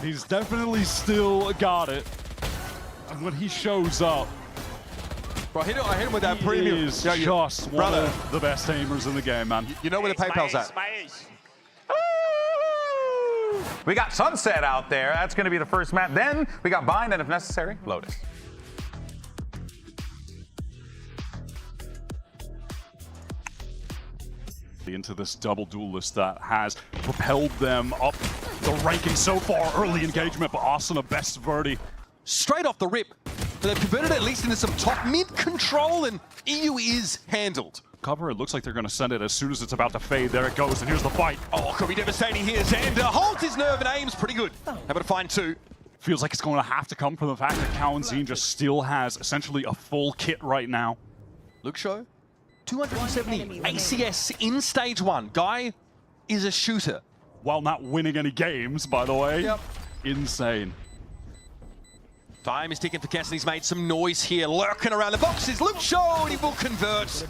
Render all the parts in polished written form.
He's definitely still got it. And when he shows up, bro, I hit him with that he premium. is just one of the best aimers in the game, man. You know where the PayPal's at. We got Sunset out there. That's going to be the first map. Then we got Bind, and if necessary, Lotus. Into this double duelist that has propelled them up the ranking so far. Early engagement, but Asuna best Verdi. Straight off the rip. But they've converted it at least into some top mid control, and EU is handled. Cover, it looks like they're going to send it as soon as it's about to fade. There it goes, and here's the fight. Oh, could be devastating here. Xander holds his nerve and aims pretty good. Able to find two. Feels like it's going to have to come from the fact that Cowanzine just still has essentially a full kit right now. lukxo, 270 ACS in stage one. Guy is a shooter. While not winning any games, by the way. Yep. Insane. Time is ticking for Kess, and he's made some noise here, lurking around the boxes. lukxo, and he will convert.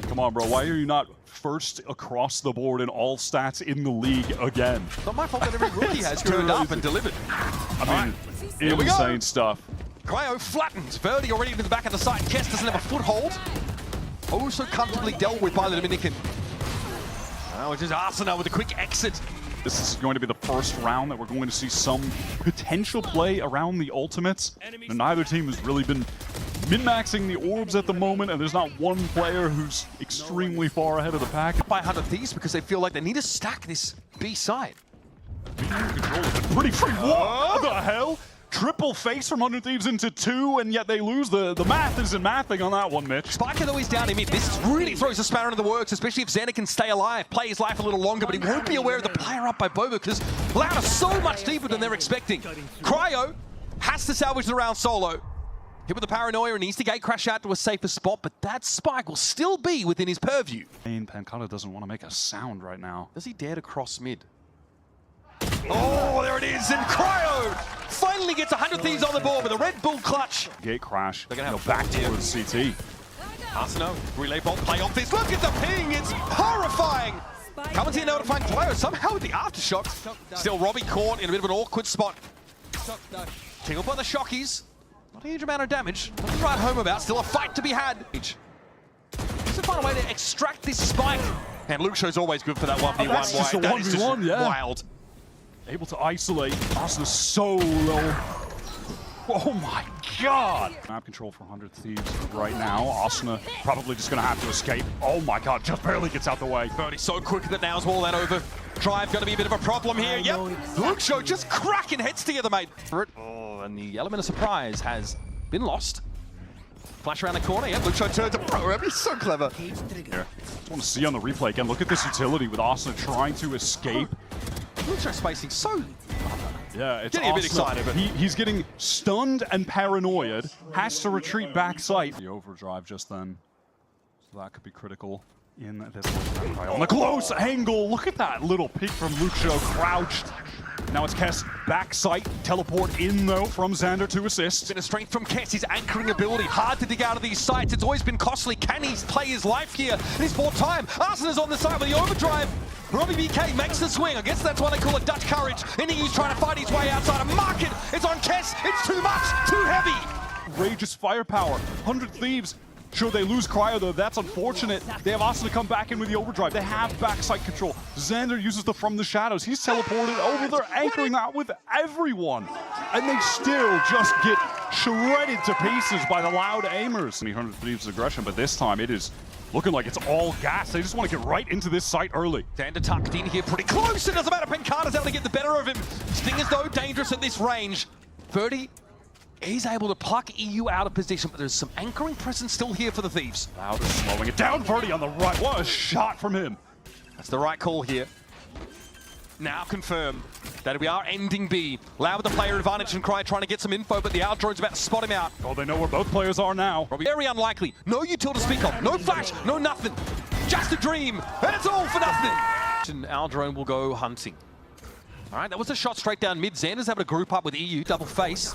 Come on, bro. Why are you not first across the board in all stats in the league again? It's not my fault that every rookie has turned up and delivered. I mean, insane stuff. Cryo flattens. Verdi already into the back of the site. Kess doesn't have a foothold. Oh, so comfortably dealt with by the Dominican. Oh, it's just Asuna with a quick exit. This is going to be the first round that we're going to see some potential play around the ultimates. And neither team has really been min-maxing the orbs at the moment, and there's not one player who's extremely far ahead of the pack. By 100 Thieves because they feel like they need to stack this B side. Control is pretty free. What the hell? Triple face from 100 Thieves into two, and yet they lose. The math isn't mathing on that one, Mitch. Spiker though is down in mid. This really throws a spanner in the works, especially if Xander can stay alive, play his life a little longer, but he won't be aware of the player up by Boba because Loud is so much deeper than they're expecting. Cryo has to salvage the round solo. Hit with the paranoia and needs to gate crash out to a safer spot, but that spike will still be within his purview. Pancata doesn't want to make a sound right now. Does he dare to cross mid? Oh, there it is, and Cryo finally gets 100 Thieves on the board with a Red Bull clutch. Gate crash. They're gonna have back four here. towards CT. Asuna, relay bolt, play off this. Look at the ping, it's horrifying. Comes in notifying Cryo somehow with the aftershock. Still, Robbie caught in a bit of an awkward spot. Tingled by the shockies. Not a huge amount of damage. Nothing to write home about. Still a fight to be had. Needs to find a way to extract this spike. And lukxo's always good for that 1v1. That's just a 1v1, yeah. Wild. Able to isolate. Asuna so low. Oh my god! Map control for 100 Thieves right now. Asuna probably just gonna have to escape. Oh my god, just barely gets out the way. Verdi's so quick that now's all that over. Drive gonna be a bit of a problem here. Yep, lukxo just cracking heads together, mate. Oh, and the element of surprise has been lost. Flash around the corner, yeah, lukxo turns a pro. He's so clever. Here, just want to see on the replay again. Look at this utility with Asuna trying to escape. lukxo spacing so... Yeah, it's getting a bit awesome. excited, but he's getting stunned and paranoid. Has to retreat back sight. The overdrive just then, so that could be critical in this one. On the close angle, look at that little peek from lukxo crouched. Now it's Kess back sight, teleport in though from Xander to assist. Bit of strength from Kess, his anchoring ability. Hard to dig out of these sites. It's always been costly. Can he play his life here? And he's bought time. Asuna's on the side with the overdrive. Robbie BK makes the swing. I guess that's why they call it Dutch courage. And he's trying to fight his way outside a market. It's on Kess. It's too much, too heavy. Outrageous firepower. 100 Thieves. Sure, they lose Cryo though. That's unfortunate. They have Asuna come back in with the overdrive. They have backside control. Xander uses the from the shadows. He's teleported over there, anchoring that with everyone. And they still just get shredded to pieces by the loud aimers. 100 Thieves aggression, but this time it is looking like it's all gas. They just want to get right into this site early. Xander tucked in here pretty close. It doesn't matter. Pancata's able to get the better of him. Stingers though dangerous at this range. Verdi is able to pluck EU out of position, but there's some anchoring presence still here for the Thieves. Loud is slowing it down. Verdi on the right. What a shot from him. That's the right call here. Now confirmed that we are ending B. Loud with the player advantage and Cry trying to get some info, but the out drone's about to spot him out. Oh, they know where both players are now. Very unlikely. No util to speak of. No flash, no nothing. Just a dream, and it's all for nothing. And our drone will go hunting. All right, that was a shot straight down mid. Xander's able to group up with EU, double face.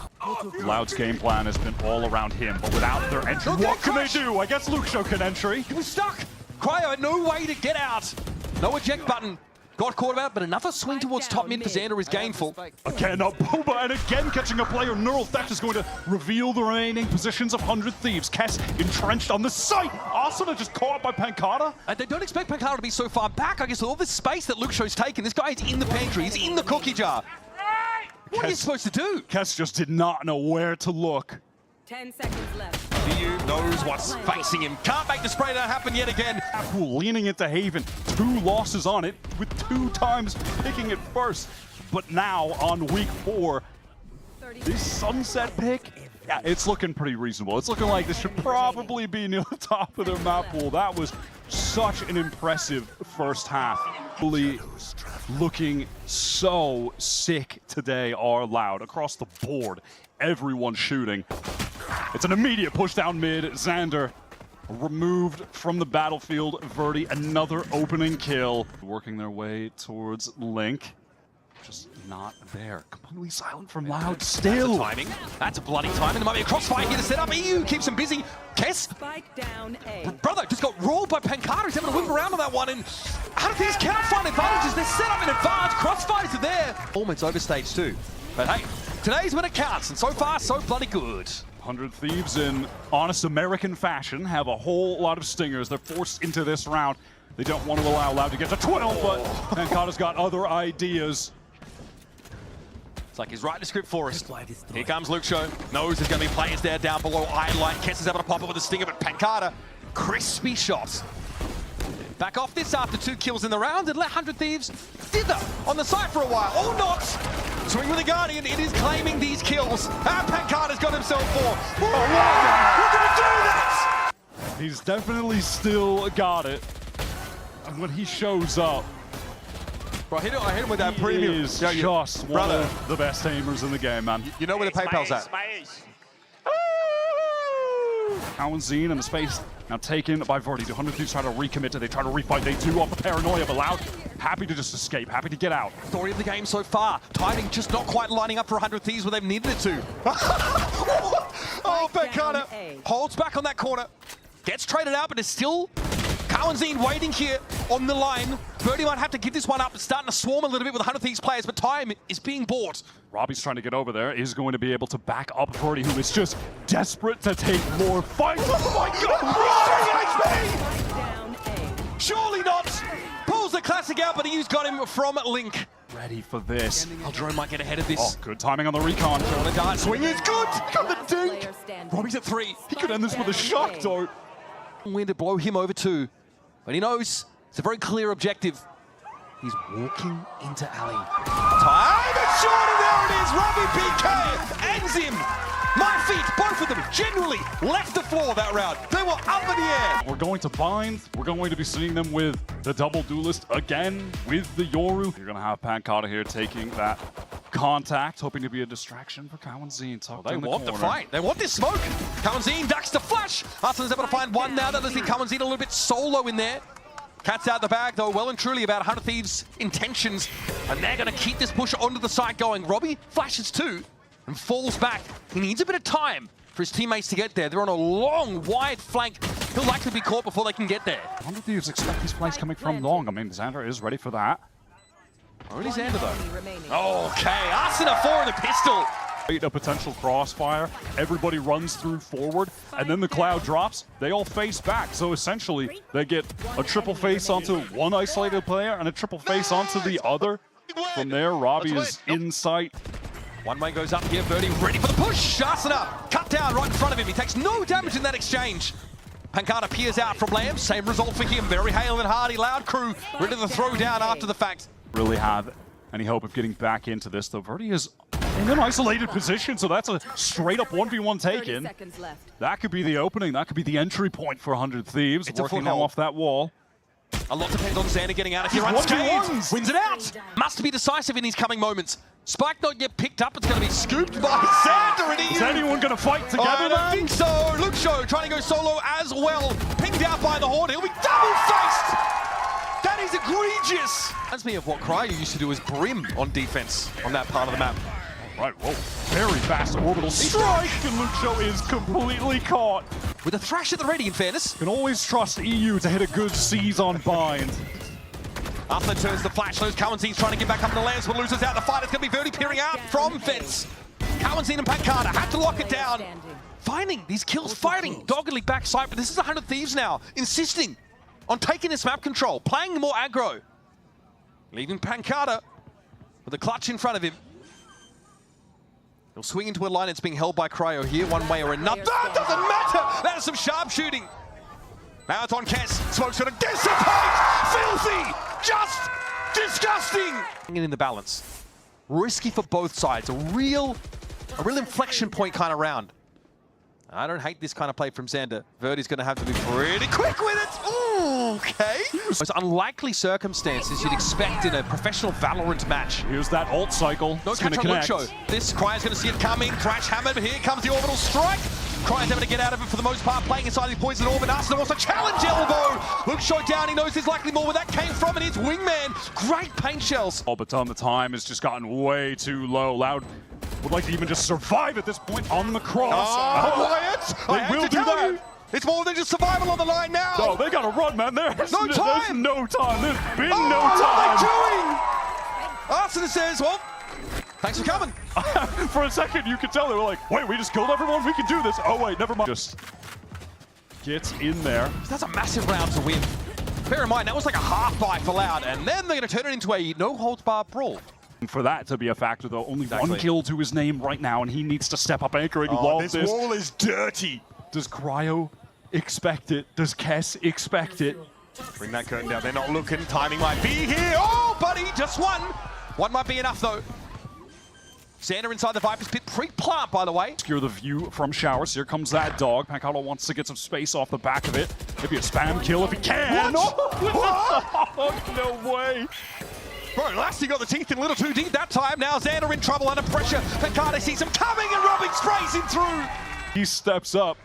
Loud's game plan has been all around him, but without their entry, what can they do? I guess lukxo can entry. He was stuck. Cryo had no way to get out. No eject button. Got caught about, but another swing towards top mid for Xander is gainful. Again, up Boba, and again catching a player. Neural Theft is going to reveal the remaining positions of 100 Thieves. Kess entrenched on the site. Asuna just caught by Pankata. And they don't expect Pankata to be so far back. I guess with all this space that lukxo's taken, this guy is in the pantry, he's in the cookie jar. What are you supposed to do? Kess just did not know where to look. 10 seconds left. Ryu knows what's facing him. Can't make the spray down happen yet again. Apple leaning into Haven. 2 losses on it, with 2 times picking it first. But now, on week 4, this Sunset pick, yeah, it's looking pretty reasonable. It's looking like this should probably be near the top of their map pool. That was such an impressive first half. Really looking so sick today are loud across the board. Everyone shooting. It's an immediate push down mid. Xander removed from the battlefield. Verdi, another opening kill. Working their way towards Link. Just not there. Completely silent from Loud still. That's timing. That's a bloody timing. There might be a crossfire here to set up. EU keeps him busy. Kess, Spike down A. brother, just got rolled by Pankata. He's having to whip around on that one. And how do things can't find advantages? They're set up in advance. Crossfires are there. Performance overstage too. But hey, today's when it counts. And so far, so bloody good. 100 Thieves in honest American fashion have a whole lot of stingers. They're forced into this round. They don't want to allow Loud to get to 12, but Pankata's got other ideas. It's like he's writing a script for us. Here comes lukxo. Knows there's going to be players there down below. Iron Light. Kess is able to pop it with a stinger, but Pankata, crispy shot. Back off this after 2 kills in the round and let 100 Thieves dither on the site for a while. Or not. Swing with the Guardian. It is claiming these kills. And Pankata's got himself 4. Oh, we're going to do that! He's definitely still got it. And when he shows up, Bro, I hit him with that he premium. is just one of the best aimers in the game, man. You know where the PayPal's at. Kawanzine in the space now taken by Verdi. 100 Thieves try to recommit to. They try to refight. They do off the paranoia, but Loud happy to just escape, happy to get out. Story of the game so far. Timing just not quite lining up for 100 Thieves where they've needed it to. Oh, Pankata holds back on that corner. Gets traded out, but is still Kawanzine waiting here on the line. Verdi might have to give this one up. It's starting to swarm a little bit with 100 Thieves players, but time is being bought. Robbie's trying to get over there. Is going to be able to back up Verdi, who is just desperate to take more fights. Oh my God! Spike down A. Surely not! Pulls the classic out, but he's got him from Link. Ready for this. Aldrone might get ahead of this. Oh, good timing on the recon. The dart swing is good! Got the dink! Player standing. Robbie's at 3. He could end this with a shock dart. Win to blow him over 2. But he knows it's a very clear objective. He's walking into alley. Time and shorty, there it is! Robbie PK ends him! My feet, both of them, genuinely left the floor that round. They were up in the air. We're going to bind. We're going to be seeing them with the double duelist again with the Yoru. You're going to have Pankata here taking that contact, hoping to be a distraction for Kawanzine. They want the fight. They want this smoke. Kawanzine ducks the flash. Arsenal's able to find one now. That leaves Kawanzine a little bit solo in there. Cat's out the bag, though, well and truly about 100 Thieves' intentions. And they're going to keep this push onto the side going. Robbie flashes 2 and falls back. He needs a bit of time for his teammates to get there. They're on a long, wide flank. He'll likely be caught before they can get there. 100 Thieves expect these plays coming from long. I mean, Xander is ready for that. Only Xander, though. Remaining. Okay, Asuna 4 in the pistol. A potential crossfire. Everybody runs through forward, and then the cloud drops. They all face back. So essentially, they get a triple face onto one isolated player and a triple face onto the other. From there, Robbie is in sight. One way goes up here. Verdi ready for the push. Asuna cut down right in front of him. He takes no damage in that exchange. Pankata peers out from Lamb. Same result for him. Very hale and hearty. Loud crew ready to throw down after the fact. Really have any hope of getting back into this, though. Verdi is in an isolated position, so that's a straight-up 1v1 taken. 30 seconds left. That could be the opening. That could be the entry point for 100 Thieves. It's a working now foothold. off that wall. A lot depends on Xander getting out of here He's unscathed. 1v1s. Wins it out. Must be decisive in these coming moments. Spike not yet picked up. It's going to be scooped by Xander and Is EU. anyone going to fight together? I don't think so. lukxo trying to go solo as well. Pinged out by the Horde. He'll be double-faced. That is egregious. Reminds me of what Cryo used to do as Brim on defense on that part of the map. Right, whoa. Very fast orbital strike, and lukxo is completely caught. With a thrash at the ready, in fairness. Can always trust EU to hit a good seize on bind. After turns the flash, those Kawanzin's trying to get back up in the lands, but loses out the fight. It's going to be Verdi peering out from Fence. Kawanzin and Pancada had to lock it down. Finding these kills, fighting doggedly backside, but this is 100 Thieves now, insisting on taking this map control, playing more aggro. Leaving Pancada with a clutch in front of him. He'll swing into a line that's being held by Cryo here, one way or another. That doesn't matter! That is some sharpshooting. Now it's on Kess. Smoke's gonna dissipate! Filthy! Just disgusting! In the balance. Risky for both sides. A real inflection point kind of round. I don't hate this kind of play from Xander. Verdi's gonna have to be pretty quick with it. Ooh, okay. Most unlikely circumstances you'd expect in a professional Valorant match. Here's that ult cycle. No catch on lukxo. This Cryer's gonna see it coming. Thrash hammered, but here comes the orbital strike. Cryer's having to get out of it for the most part, playing inside the poison orb, and Arsenal wants a challenge elbow. lukxo down, he knows there's likely more where that came from, and it's Wingman. Great paint shells. Oh, but the time has just gotten way too low. Loud would like to even just survive at this point on the cross. They will do that. You. It's more than just survival on the line now. No, they gotta run, man. There's no time. There's no time. There's been no time. What are they doing? Arsenal says, well, thanks for coming. For a second, you could tell they were like, wait, we just killed everyone? We can do this. Oh, wait, never mind. Just gets in there. That's a massive round to win. Bear in mind, that was like a half buy for Loud, and then they're going to turn it into a no-holds-barred brawl. For that to be a factor, though, only one kill to his name right now, and he needs to step up anchoring. This wall is dirty. Does Cryo expect it? Does Kess expect it? Bring that curtain down. They're not looking. Timing might be here. Oh, buddy, just one. One might be enough, though. Xander inside the Viper's pit. Pre-plant, by the way. Obscure the view from Showers. Here comes that dog. Pancada wants to get some space off the back of it. Maybe a spam kill if he can. What? Oh, no way. Bro, Lasty got the teeth in a little too deep that time. Now Xander in trouble under pressure. Pancada sees him coming and Robin sprays him through. He steps up.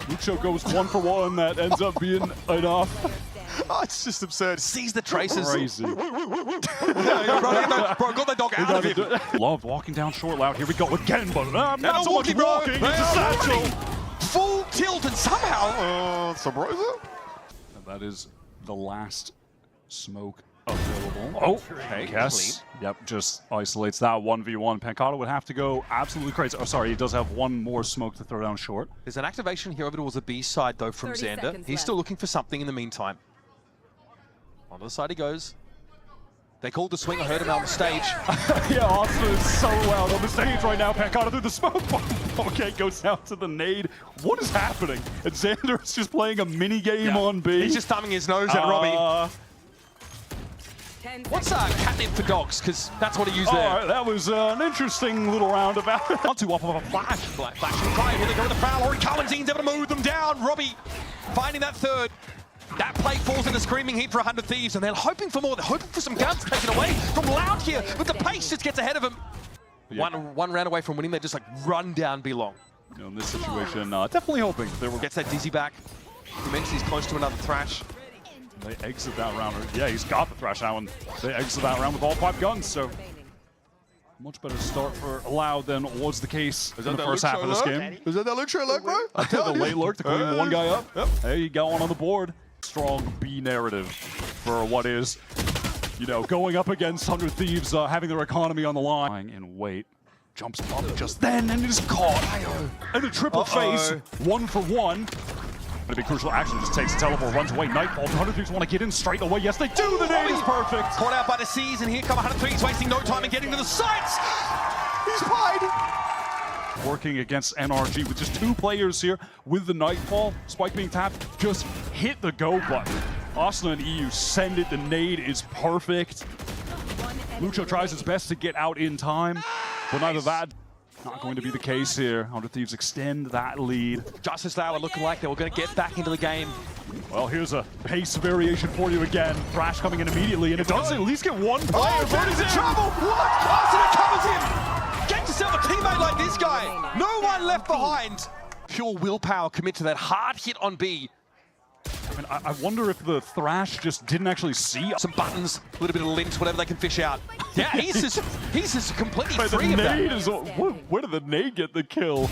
lukxo goes 1 for 1. That ends up being enough. Oh, it's just absurd. Sees the traces. Crazy. Bro, got that dog out of him. Loved walking down short. Loud. Here we go again, but not so walking, much walking. It's a satchel. Full tilt and somehow Sabrosa. That is the last smoke available. Oh, okay. Yes. Yep, just isolates that 1v1. Pancada would have to go absolutely crazy. Oh, sorry, he does have one more smoke to throw down short. There's an activation here over towards the B side, though, from Xander. He's still looking for something in the meantime. On the side he goes. They called the swing. I heard him on the stage. Yeah, Austin is so loud on the stage right now. Pancada through the smoke bomb. Okay, goes down to the nade. What is happening? And Xander is just playing a mini game on B. He's just thumbing his nose at Robbie. What's catnip for dogs? Because that's what he used there. All right, that was an interesting little roundabout. Not too off of a flash. Flash and Cry. Here they go with the foul. Ori Kawanzin's able to move them down. Robbie finding that third. That play falls in a screaming heap for 100 Thieves, and they're hoping for more. They're hoping for some guns taken away from Loud here, but the pace just gets ahead of him. Yeah. One round away from winning, they just like run down belong. You know, in this situation, definitely hoping they were. Gets that dizzy back. He mentions he's close to another Thrash. They exit that round. Yeah, he's got the Thrash now, and they exit that round with all 5 guns. So much better start for Loud than was the case in the first half of this game. Is that lukxo alert, bro? The late lurk to clean one guy up. Yep. Hey, you got one on the board. Strong B narrative for what is, you know, going up against 100 Thieves, having their economy on the line. Lying in wait, jumps up just then and is caught. And a triple face, 1 for 1. Gonna be crucial action, just takes a teleport, runs away. Nightfall, 100 Thieves want to get in straight away. Yes, they do. The nade is perfect. Caught out by the seas, and here come 100 Thieves, wasting no time in getting to the sites. He's pied. Working against NRG with just 2 players here with the Nightfall. Spike being tapped, just hit the go button. Austin and EU send it, the nade is perfect. lukxo tries his best to get out in time, but neither that, not going to be the case here. 100 Thieves extend that lead. Justice Lauer looking like they were going to get back into the game. Well, here's a pace variation for you again. Thrash coming in immediately, and it does at least get 1 player. Oh, Verdi's in trouble! What? Austin covers him! Get yourself a teammate like this guy. No one left behind. Pure willpower commit to that hard hit on B. I mean, I wonder if the Thrash just didn't actually see some buttons, a little bit of lint, whatever they can fish out. Yeah, he's just completely free of that. Where did the nade get the kill?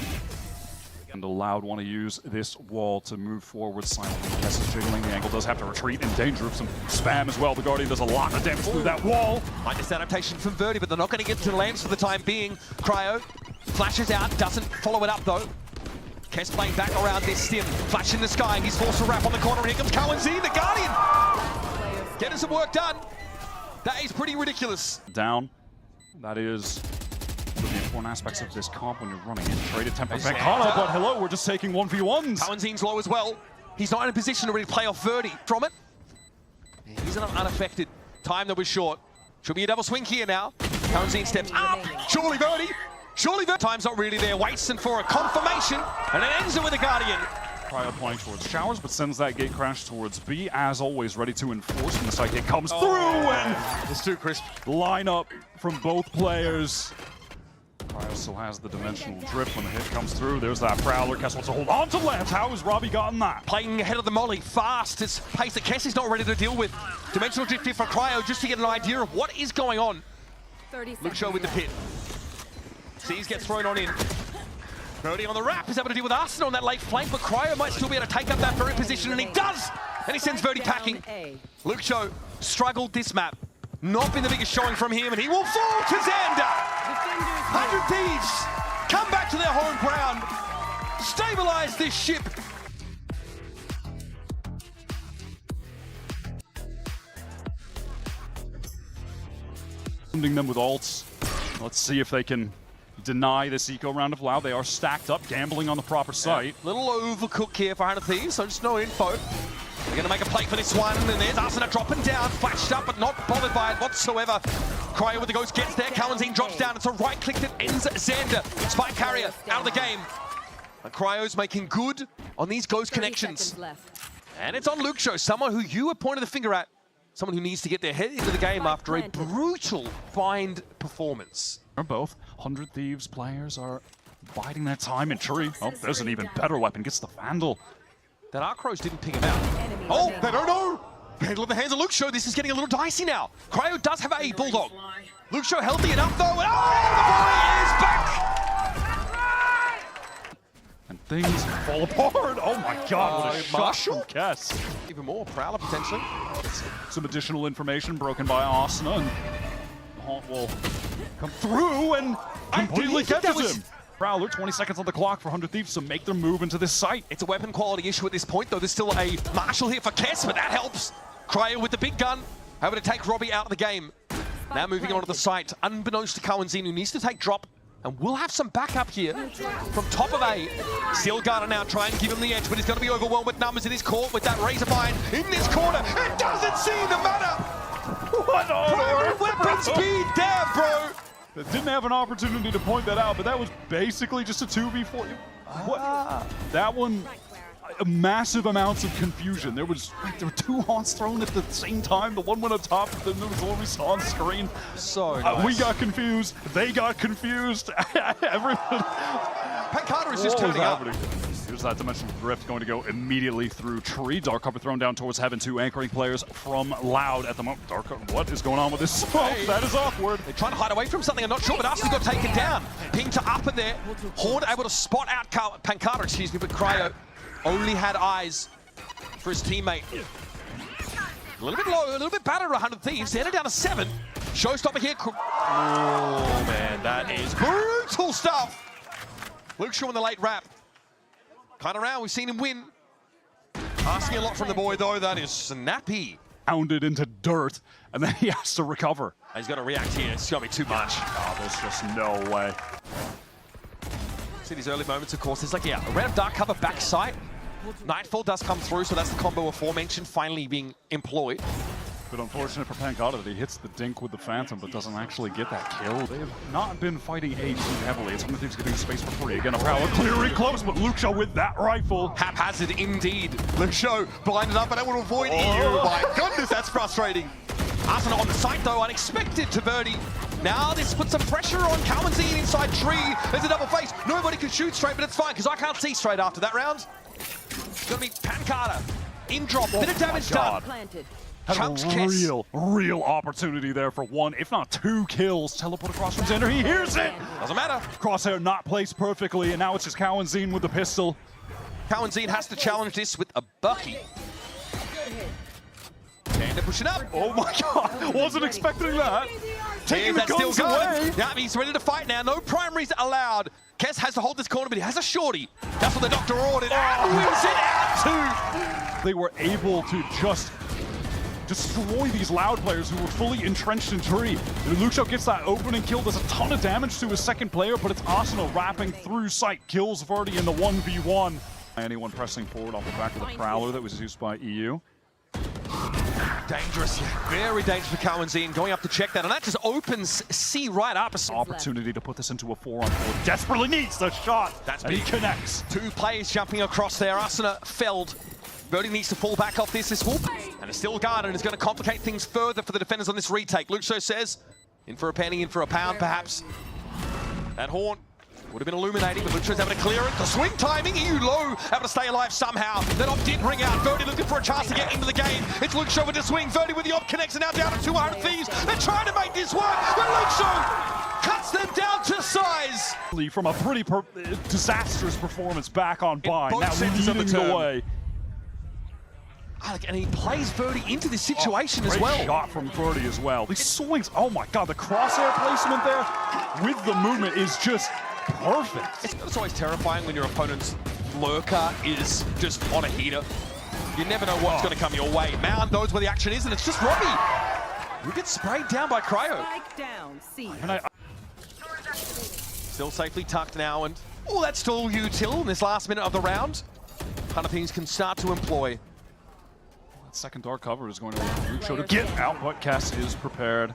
And Loud want to use this wall to move forward silently. Kess is jiggling. The angle does have to retreat in danger of some spam as well. The Guardian does a lot of damage through that wall. Like this adaptation from Verdi, but they're not going to get to the lands for the time being. Cryo flashes out, doesn't follow it up though. Kess playing back around this stim. Flash in the sky, and he's forced to wrap on the corner. And here comes Cowan-Z, the Guardian. Getting some work done. That is pretty ridiculous. Down. That is one of the important aspects of this comp when you're running in. Traded tempo Pancata, but hello, we're just taking 1v1s. Cowan-Z's low as well. He's not in a position to really play off Verdi from it. He's unaffected. Time that was short. Should be a double swing here now. Cowan-Z steps up. Surely Verdi. Surely Verdi. Time's not really there. Waits for a confirmation. And it ends it with a Guardian. Cryo playing towards Showers, but sends that gate crash towards B. As always, ready to enforce when the side gate comes through. And it's too crisp. Line up from both players. Cryo still has the dimensional drift when the hit comes through. There's that Prowler. Kess wants to hold on to Lance. How has Robbie gotten that? Playing ahead of the molly, fast. It's pace that Kess is not ready to deal with. Dimensional drift here for Cryo just to get an idea of what is going on. lukxo with the pit. Seas gets thrown on in. Brody on the wrap is able to deal with Arsenal on that late flank, but Cryo might still be able to take up that very position, and he does! And he sends Verdi packing. lukxo struggled this map. Not been the biggest showing from him, and he will fall to Xander! 100 Thieves come back to their home ground, stabilize this ship. Them with ults. Let's see if they can deny this eco round of Loud. They are stacked up, gambling on the proper site. Little overcook here for 100 Thieves, so just no info. They're going to make a play for this one, and there's Arsena dropping down, flashed up, but not bothered by it whatsoever. Cryo with the ghost gets there, Cowan-Z drops down. It's a right click that ends Xander. Spike carrier out of the game. And Cryo's making good on these ghost connections. And it's on lukxo, someone who you have pointed the finger at. Someone who needs to get their head into the game after a brutal bind performance. Both 100 Thieves players are biding their time in tree. Oh, there's an even better weapon. Gets the Vandal. That Arcros didn't ping him out. Oh, they don't know. Handle in the hands of lukxo. This is getting a little dicey now. Cryo does have a Bulldog. lukxo healthy enough though. And oh, the boy is back. And things fall apart. Oh my God, what a shot from Kess. Even more, Prowler potentially. Some additional information broken by Arsena, and the Haunt will come through and completely catches him. Prowler, 20 seconds on the clock for 100 Thieves to make their move into this site. It's a weapon quality issue at this point, though. There's still a Marshal here for Kess, but that helps. Cryo with the big gun, able to take Robbie out of the game. Now moving on to the site, unbeknownst to Cowan-Z, who needs to take drop, and we'll have some backup here from top of A. Steelguarder now trying to give him the edge, but he's going to be overwhelmed with numbers in his court with that Razorbind in this corner. It doesn't seem to matter. What on weapon speed there, bro. Didn't have an opportunity to point that out, but that was basically just a 2v4. What? That one, massive amounts of confusion. There were two haunts thrown at the same time. The one went up top, then there was the one we saw on screen. So nice. We got confused. They got confused. Everyone. Pancata is just turning up. Here's that dimensional drift going to go immediately through tree. Dark Cover thrown down towards Heaven 2, anchoring players from Loud at the moment. Dark Cover, what is going on with this smoke? Hey. That is awkward. They're trying to hide away from something, I'm not sure, but Arsenal got taken down. Ping to upper there. Horde able to spot out Pancata, excuse me, but Cryo only had eyes for his teammate. A little bit low, a little bit battered, 100 Thieves. They're down to 7. Showstopper here. Oh, man, that is brutal stuff. lukxo in the late wrap. Kind of round, we've seen him win. Asking a lot from the boy, though. That is snappy. Pounded into dirt, and then he has to recover. He's got to react here. It's going to be too much. Oh, there's just no way. See these early moments, of course. There's like, yeah, a red Dark Cover backside. Nightfall does come through, so that's the combo aforementioned finally being employed. But unfortunate for Pancata that he hits the dink with the Phantom, but doesn't actually get that kill. They have not been fighting A too heavily. It's one of the things getting space for free. Again, a Prowler clearing close, but lukxo with that rifle. Haphazard indeed. lukxo blinded up and able to avoid EU. My goodness, that's frustrating. Arsena on the site, though, unexpected to Verdi. Now this puts some pressure on Cowan-Z inside tree. There's a double face. Nobody can shoot straight, but it's fine, because I can't see straight after that round. It's going to be Pancata. In drop, bit of damage done. Had Chunks a kiss. real opportunity there for one, if not two kills. Teleport across from Xander, he hears it! Doesn't matter. Crosshair not placed perfectly, and now it's just Cowanzine with the pistol. Cowanzine has to challenge this with a bucky. Xander pushing up. Oh my god, wasn't expecting that. Taking the That still guns away. Yeah, he's ready to fight now. No primaries allowed. Kess has to hold this corner, but he has a shorty. That's what the doctor ordered. And wins it out too. They were able to just destroy these Loud players who were fully entrenched in tree. lukxo gets that opening kill, does a ton of damage to his second player, but it's Arsenal wrapping through sight. Kills Verdi in the 1v1. Anyone pressing forward off the back of the Prowler that was used by EU. Dangerous, very dangerous for Cowanzine going up to check that, and that just opens C right up. Opportunity to put this into a 4-on-4. Desperately needs the shot. That's and big. He connects. Two players jumping across there. Asuna felled. Verdi needs to fall back off this will. And it's still guarded and is going to complicate things further for the defenders on this retake. lukxo says, in for a penny, in for a pound perhaps. That horn would have been illuminating, but lukxo's able to clear it. The swing timing, EU low, able to stay alive somehow. That op did ring out. Verdi looking for a chance to get into the game. It's lukxo with the swing. Verdi with the op connects, and now down to 200 Thieves. They're trying to make this work, but lukxo cuts them down to size. From a pretty disastrous performance back on Bind, both now senses of the leading the term. way. And he plays Verdi into this situation as Great well. shot from Verdi as well. These swings, oh my god, the crosshair placement there with the movement is just perfect. It's always terrifying when your opponent's lurker is just on a heater. You never know what's going to come your way. Mound knows where the action is, and it's just Robbie who gets sprayed down by Cryo. Strike down, C. Still safely tucked now, and that's still util in this last minute of the round. Kind of things can start to employ. Second dark cover is going to lukxo to get out, but Kess is prepared.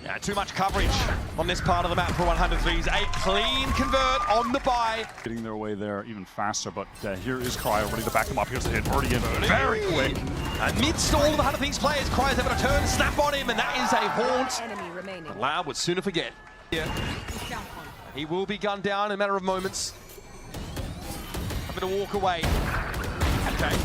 Yeah, too much coverage on this part of the map for 100 Threes. A clean convert on the buy. Getting their way there even faster, but here is Cryo ready to back them up. Here's the hit, Verdi in very quick. Amidst all of the 100 Thieves players, Cryo's able to turn, snap on him, and that is a haunt. Enemy remaining. Loud would sooner forget. Yeah. He will be gunned down in a matter of moments. Having to walk away. Okay.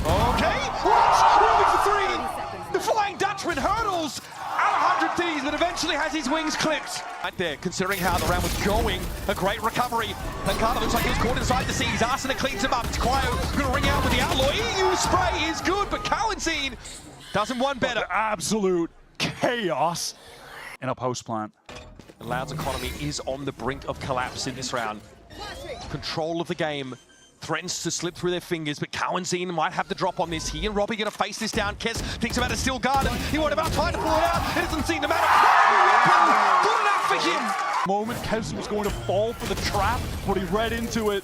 What? Rolling for three. The Flying Dutchman hurdles out 100 Thieves, but eventually has his wings clipped. Right there, considering how the round was going. A great recovery. Pancada looks like he was caught inside the seas. Arsena cleans him up. It's Cryo going to ring out with the Outlaw. EU spray is good, but Cowanzine doesn't want better. Absolute chaos in a post plant. Loud's economy is on the brink of collapse in this round. Control of the game threatens to slip through their fingers, but Cowanzine might have the drop on this. He and Robbie going to face this down. Kess thinks about it, still guarded. He won't about time to pull it out. It doesn't seem to matter. Good enough for him. Moment, Kess was going to fall for the trap, but he read into it.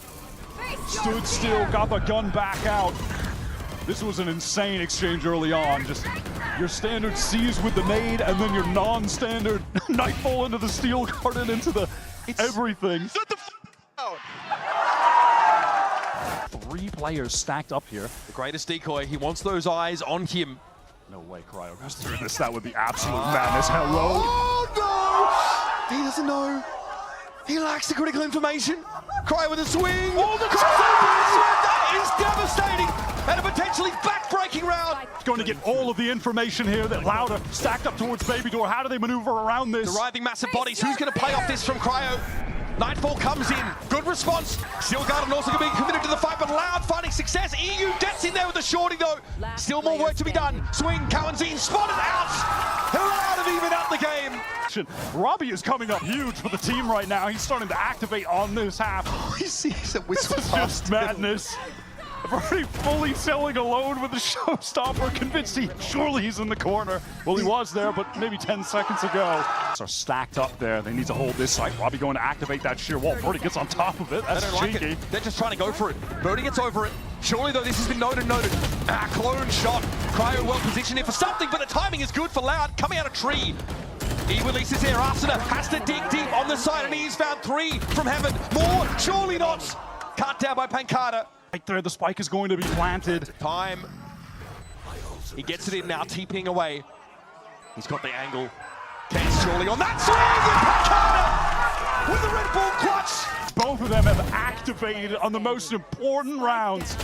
Stood still, got the gun back out. This was an insane exchange early on. Just your standard C's with the nade, and then your non-standard nightfall into the steel garden, into the everything. Three players stacked up here. The greatest decoy. He wants those eyes on him. No way Cryo goes through this. That would be absolute madness. Hello? Oh no! He doesn't know. He lacks the critical information. Cryo with a swing. Oh, the That is devastating. And a potentially back-breaking round. Going to get all of the information here that Louder stacked up towards Baby Door. How do they maneuver around this? The writhing massive bodies. Who's going to play off this from Cryo? Nightfall comes in. Good response. Still Garden also going to be committed to the fight, but Loud finding success. EU gets in there with the shorty though. Still more work to be done. Swing, Cowanzine spotted out. Loud have even out the game. Robbie is coming up huge for the team right now. He's starting to activate on this half. He sees a whistle. This is just madness. Already fully selling alone with the showstopper, convinced surely he's in the corner. Well, he was there, but maybe 10 seconds ago. Are stacked up there. They need to hold this site. Robbie going to activate that sheer wall. Verdi gets on top of it. That's cheeky. Like it. They're just trying to go for it. Verdi gets over it. Surely, though, this has been noted. Clone shot. Cryo well positioned here for something, but the timing is good for Loud. Coming out of tree. He releases here. Arsenal has to dig deep on the side, and he's found three from heaven. More? Surely not. Cut down by Pancada. Right there, the spike is going to be planted. Time. He gets it in now, TPing away. He's got the angle. Kess surely on that swing, and Pancada with the Red Bull clutch. Both of them have activated on the most important rounds.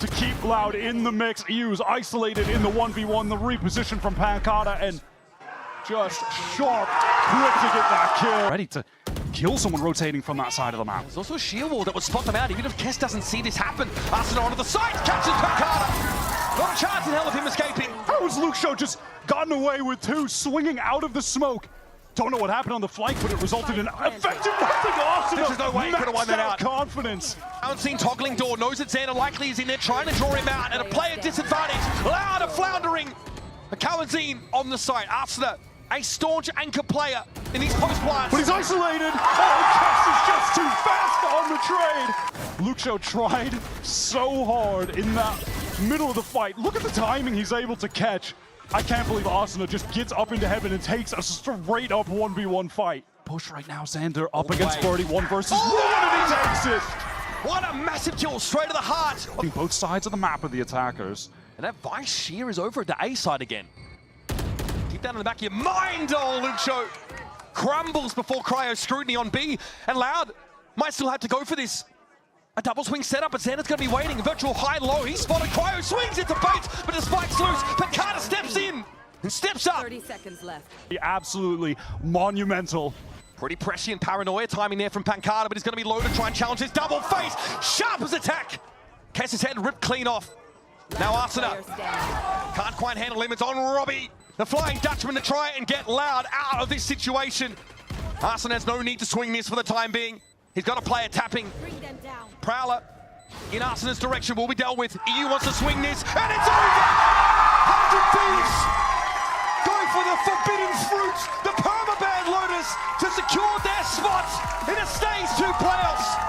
to keep Loud in the mix. EU's isolated in the 1v1, the reposition from Pancada, and just sharp, quick to get that kill. Ready to kill someone rotating from that side of the map. There's also a shield wall that would spot them out, even if Kess doesn't see this happen. Arsenal onto the side, catches Pancada. Not a chance in hell of him escaping. How has lukxo just gotten away with two, swinging out of the smoke? Don't know what happened on the flank, but it resulted in effective nothing. Arsenal, There's no way he could have won that out. Confidence. Unseen toggling door, knows that Xander likely is in there trying to draw him out at a player disadvantage. Loud a floundering. A Kawazine on the side. Arsenal, a staunch anchor player in these post plants. But he's isolated. Oh, Kess is just too fast on the trade. lukxo tried so hard in that middle of the fight. Look at the timing he's able to catch. I can't believe Arsenal just gets up into heaven and takes a straight up 1v1 fight. Push right now, Xander up against Birdie, 1 versus 1, and he takes it. What a massive kill straight to the heart. Both sides of the map of the attackers. And that Vice Shear is over at the A side again. Keep that in the back of your mind, oh, lukxo. Crumbles before Cryo scrutiny on B, and Loud might still have to go for this. A double swing setup, but Xander's going to be waiting. Virtual high-low, he spotted Cryo, swings into bait, but the spike's loose. Pancada steps in and steps up. 30 seconds left. Absolutely monumental. Pretty prescient paranoia timing there from Pancada, but he's going to be low to try and challenge his double face. Sharp as attack. Kess's head ripped clean off. Now Arsenal can't quite handle him. It's on Robbie, the Flying Dutchman, to try and get Loud out of this situation. Arsenal has no need to swing this for the time being. He's got a player tapping. Bring them down. Prowler in Arsenal's direction will be dealt with. EU wants to swing this, and it's over! 100 Thieves go for the forbidden fruit, the permaban Lotus, to secure their spot in a stage 2 playoffs.